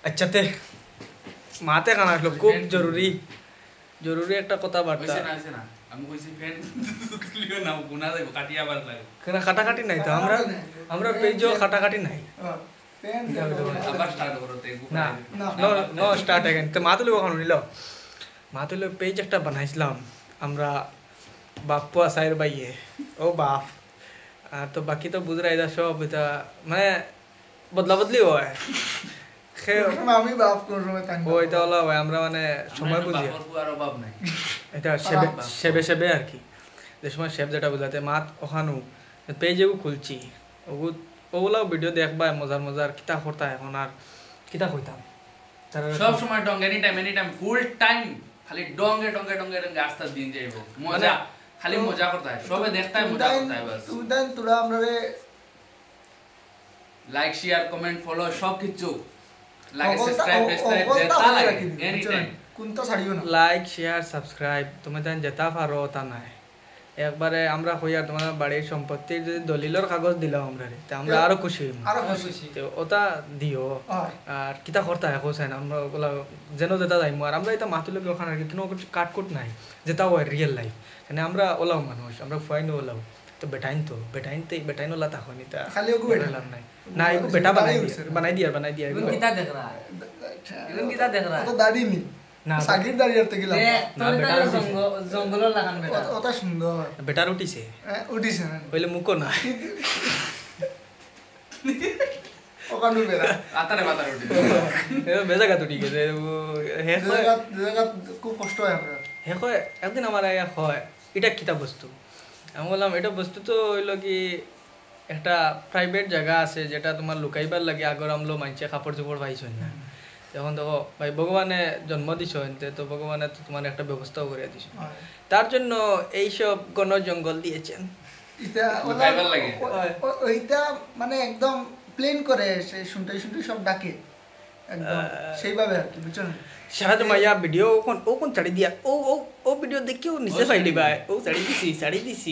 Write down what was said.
আচ্ছা তে মাতে কান আসলো খুব জরুরি একটা কথাবার্তা আমি কইছি ফ্যান তুলিও না গুনা যাইব কাটিয়া বার লাগে কেন কাটাকাটি নাই তো আমরা পেজও কাটাকাটি নাই আবার স্টার্ট করো তে না নো স্টার্ট अगेन তো মাতুলি কখন নিল মাতুলি পেজ একটা বানাইছিলাম আমরা বাপ্পু আসাইর ভাইয়ে ও বাপ আর তো বাকি তো বুঝ রাইদা সব এটা মানে বদলা বদলি হয় আমি বাপ কোন সময় থাকবো ওইটা হলো ভাই আমরা মানে সময় বুঝি আর অভাব নাই এটা সেবে আর কি যে সময় শেপ যেটা বুঝাতে মাত ওখানো পেজেও খুলছি ওগুলাও ভিডিও দেখবা মজার কিতা করতা এখন আর কিতা কইতাম সব সময় Dong any time full time খালি ডঙ্গে আস্তে দিন যাইবো মজা খালি মজা করতে হয় সবে দেখতে হয় মজা করতে হয় বাস উদান তোরা আমরা লাইক শেয়ার কমেন্ট ফলো সব কিছু লাগে সাবস্ক্রাইব যেটা লাগে এনি টাইম কোনটা ছাড়িও না লাইক শেয়ার সাবস্ক্রাইব তুমি তান যেটা পারো তা নাই একবারে আমরা কইয়া তোমার বাড়ির সম্পত্তির যদি দলিলের কাগজ দিলাম আমরা আরো খুশি তো ওটা দিও আর কিতা করতে হয় কোসাই না আমরা ওগুলা যেন যেটা যাইমু আর আমরা এটা মাতুলকে ওখানে আর কোনো কাটকুট নাই যেটা হয় রিয়েল লাইফ মানে আমরা ওলাও মানুষ আমরা ফাইনো ওলাও তো বেটাইন ওলা তখন এটা খালি ওগু বেটা নাই না এগু বেটা বানাই দিয়া इवन किता देख रहा है তো দাদি নি না সাগির দাঁড়িয়ে আরতে গেলাম না বেটা জঙ্গল লাগান বেটা ওটা সুন্দর বেটার উঠিছে উঠিছে না হইলে মুকো না ওখানে বেরা আতারে মাথা উঠে বেজাগা তুটি গেছে হে জায়গা খুব কষ্ট হয় আমরা হে কয় একদিন আমার আয়া হয় এটা কিতা বস্তু আমি বললাম এটা বস্তু তো হইলো কি একটা প্রাইভেট জায়গা আছে যেটা তোমার লুকাইবার লাগে আগর আমলো মাইনছে কাপড় চোপড় পাইছেন না এখন দেখো ভাই ভগবানে জন্ম দিছ তো ভগবানে তো তোমার একটা ব্যবস্থাও করে দিছ তার জন্য এইসব ঘন জঙ্গল দিয়েছেন এটা লুকাইবার লাগে ওইটা মানে একদম প্লেন করে সেই শুনতে সব ডাকে একদম সেইভাবে আর কি বুঝছো না সারা মাইয়া ভিডিও কোন ছাড়ি দিয়া ও ভিডিও দেখিও নিচে ফাইলি ভাই ও ছাড়ি দিছি